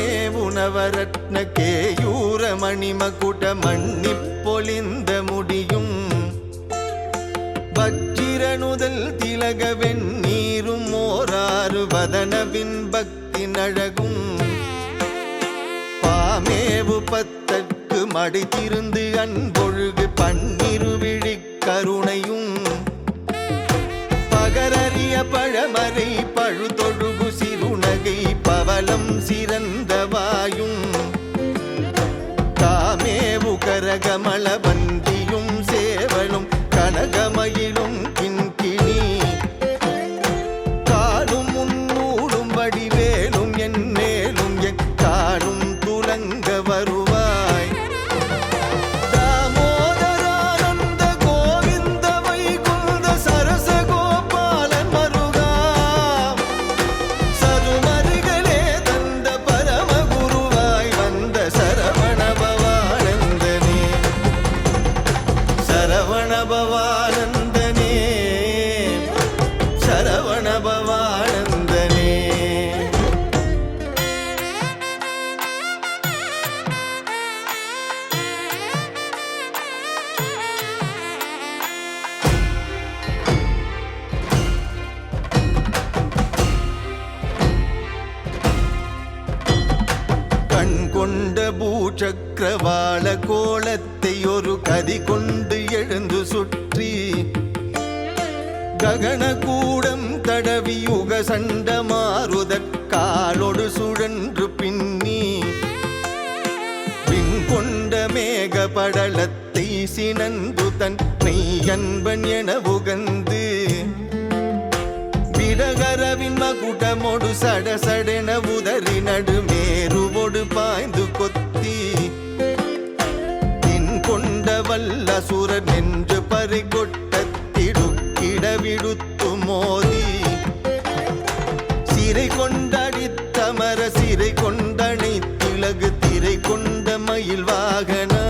மாமேவுணவரத்ன கேயூர மணிமகுட மன்னிப் பொலிந்த முடியும் வச்சிரனுதல் திலக வெண்ணீரும் ஓராறு வதனவின் பக்தி நழகும் பாமேவு பத்தற்கு மடித்திருந்து அன்பொழுகு பன்னிருவிழி கருணையும் பகரறிய பழமறை பழுதொழுகு சிறுநகை பவலம் சிறந்தவாயும் காமேவு கரகமள வந்தியும் சேவலும் கனகமயிலும் கிண்கிணி காலும் முன்னூடும் வடிவேலும் என் மேலும் எக்காலும் துலங்க வருவாய் தாமோதரானந்த கோவிந்த வைகுந்த சரசகோபாலன் மருகா சதுமருகளே தந்த பரமகுருவாய் வந்த சரவணபவானந்தனே சரவணபவானந்தனே சரவணபவானந்தனே கண் கொண்ட பூச்சக்கரவாள கோலத்தை ஒரு கதி கொண்டு எழுந்து சுற்றி ககனகூடம் தடவி யுக சண்ட மாறுதற் காலொடு சுழன்று பின்னி பின் கொண்ட மேக படலத்தை சினந்து தன் மெய்யன்பன் என உகந்து விடகரவின் மகுடமொடு சடசடென உதறி நடுமேருவொடு பாய்ந்து கொத்தி பின் கொண்ட வல்லசுரர் நின்று பறிகொட்ட திடுக்கிடவிடுத்து மோதி சிறை கொண்டடித்தமர சிறை கொண்டனை திலகு திரை கொண்ட மயில் வாகனா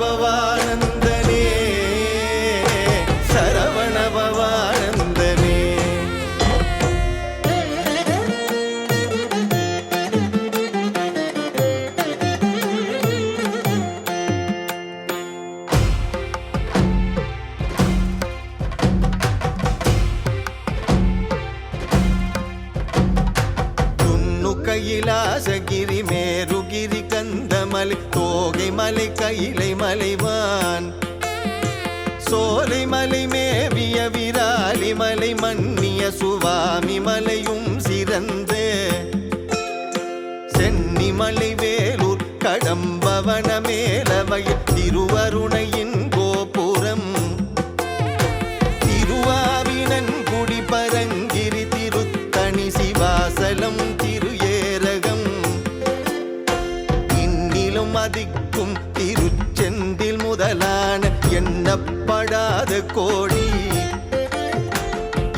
சரவணபவானந்தனே சரவணபவானந்தனே துன்னு கையிலாசகிரி மேருகிரி கந்தமலை தோகை மலை கைலை மலைவான் சோலை மலை மேவிய விராலி மலை மன்னிய சுவாமி மலையும் சிறந்த சென்னிமலை வேலூர் கடம்பவன மேலவையில் திருவருணையின் கோபுரம் திருவாவினன் குடி பரங்கிரி திருத்தணி சிவாசலம் திரு ஏரகம் இன்னிலும் அதிக்கும் திருச்செந்தில் முதலான எண்ணப்படாத கோடி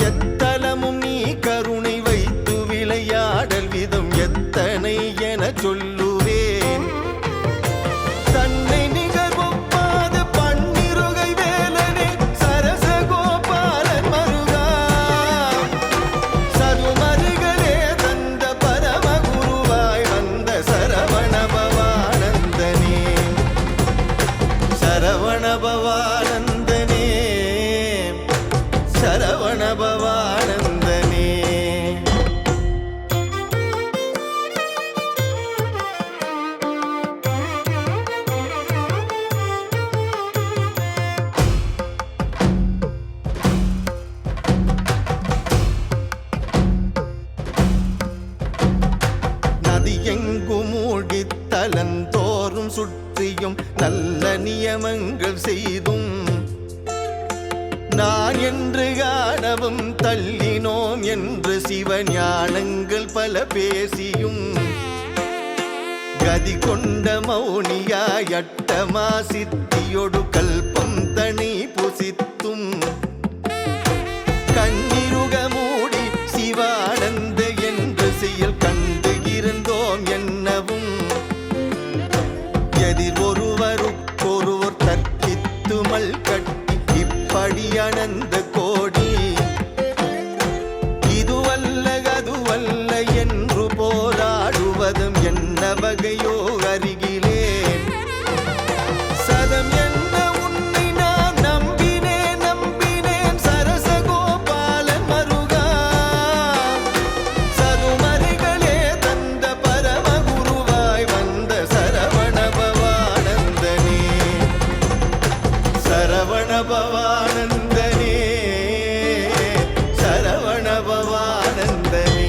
எத்தலமும் நீ கருணை வைத்து விளையாடல் விதம் எத்தனை என சொல்லுவேன் தன்னை நிகர் ஒப்பாத பன்னிருகை வேலனே சரசகோபாலன் மருகா சருமருகளே தந்த பரமகுருவாய் வந்த சரவணபவானந்தனே சரவணபவானந்தனே சரவணபவானந்தனே நதியெங்கும் தலந்தோறும் சுற்றியும் நல்ல நியமங்கள் செய்தும் நான் என்று காணவும் தள்ளினோம் என்று சிவஞானங்கள் பல பேசியும் கதி கொண்ட மௌனியாய் அட்டமா சித்தியொடு கல்பம் தனி புசித்தும் கண்ணிருக மூடி சிவானந்த என்று செயல் கண்டு இருந்தோம் என்னவும் எதிர் ஒருவருக்கொருவர் தற்கித்துமல் கட்டி இப்படி அனந்த கோடி இதுவல்ல அதுவல்ல என்று போராடுவதும் என்ன வகையோ அருகிலேன் சதம் என்ன உன்னை நான் நம்பினேன் சரசகோபாலன் மருகா சதுமறைகளே தந்த பரமகுருவாய் வந்த சரவணபவானந்தனே சரவணபவானந்தனே சரவணபவானந்தனே.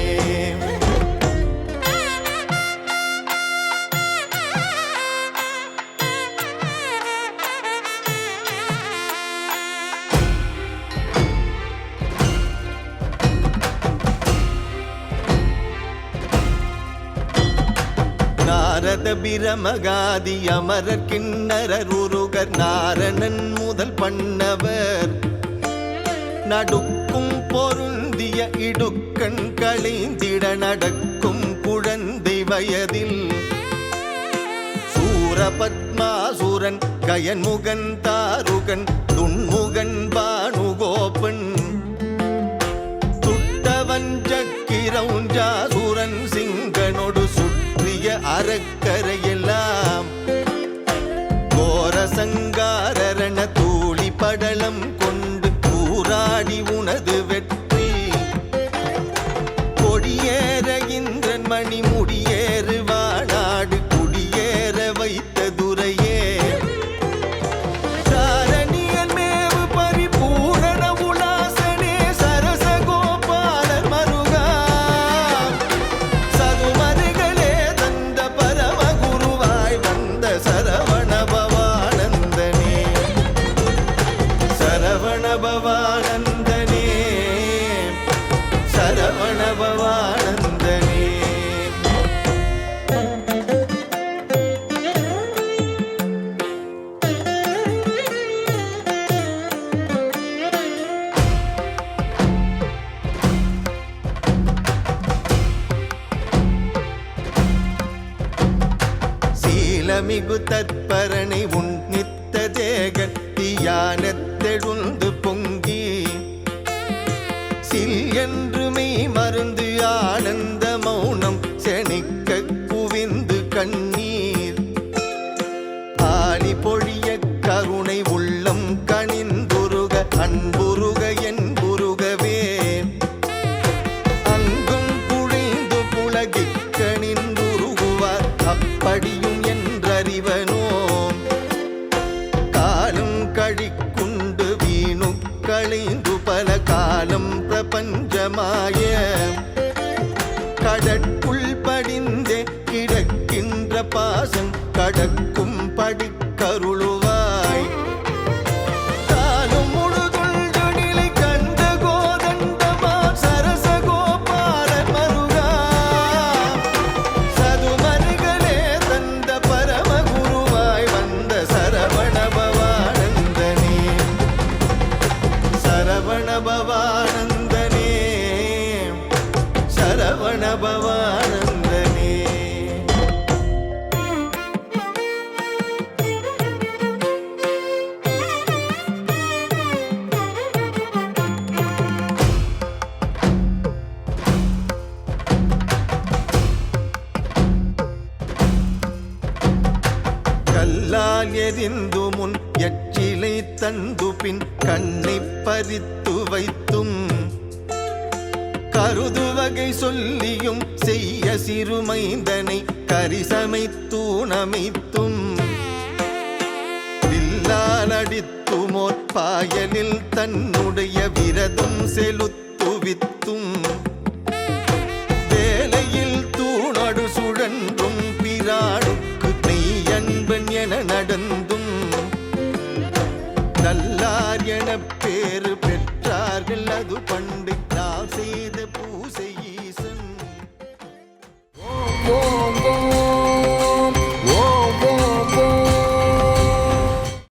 நாரத பிரமகாதி அமரர் கிண்ணரர் உருகர் நாரணன் முதல் பண்ணவர் நடுக்கும் பொருந்திய இடுக்கண் களைந்திட நடக்கும் குழந்தை வயதில் சூரபத்மாசுரன் கயன்முகன் தாருகன் துன்முகன் பானுகோபன் துட்டவன் சக்கிரவுஞ்சாசுரன் சிங்கனொடு சுற்றிய அறக்கரையெல்லாம் கோர சங்காரண தூளி படலம் கொண்டு கூறாடி உனது வெற்றி கொடியேற இந்திரன் மணி முடியேறு வானாடு குடியேற வைத்த துரையே சாரணியன் மேவு பரிபூரண உலாசனே சரசகோபாலர் மருகா சதுமறைகளே தந்த பரமகுருவாய் வந்த சரவணபவானந்தனே சரவணபவானந்தனே சரவணபவானந்தனே. சீலமிகு தற்பரணை உன் நித்த தேகத்தியானத்தெழுந்து பொங்கி சில் என்று மெய் மருந்து ஆனந்த மௌனம் செணிக்க குவிந்து கண்ணீர் ஆலி பொழிய கருணை உள்ளம் கனிந்துருக அன்புருக என்புருகவே அங்கும் குழைந்து புலகி கணிந்துருகுவார் அப்படியும் என்றறிவனோ காலம் கழிக்குண்டு வீணு களைந்து பல காலம் பிரபஞ்சமாய கடற்குள் படிந்தே கிடக்கின்ற பாசம் கடக்கும் படிக்கருளுவாய் காலம் முழுதுண்டு நிலை கண்ட கோதண்டமா சரசகோபாலன் மருகா சதுமறைகளே தந்த பரமகுருவாய் வந்த சரவணபவானந்தனே சரவணபவானந்தனே சரவணபவானந்தனே. கல்லால் எரிந்து முன் எச்சிலை தந்து பின் கண்ணை பறித்து வைத்தும் கருது வகை சொல்லியும் செய்ய சிறுமைந்தனை கரிசமைத்தூணமைத்தும் வில்லால் அடித்துமோர் பாயலில் தன்னுடைய விரதம் செலுத்துவித்தும் வேலையில் தூணடு சுழன்றும் பிராணுக்கு மெய் அன்பன் என நடந்து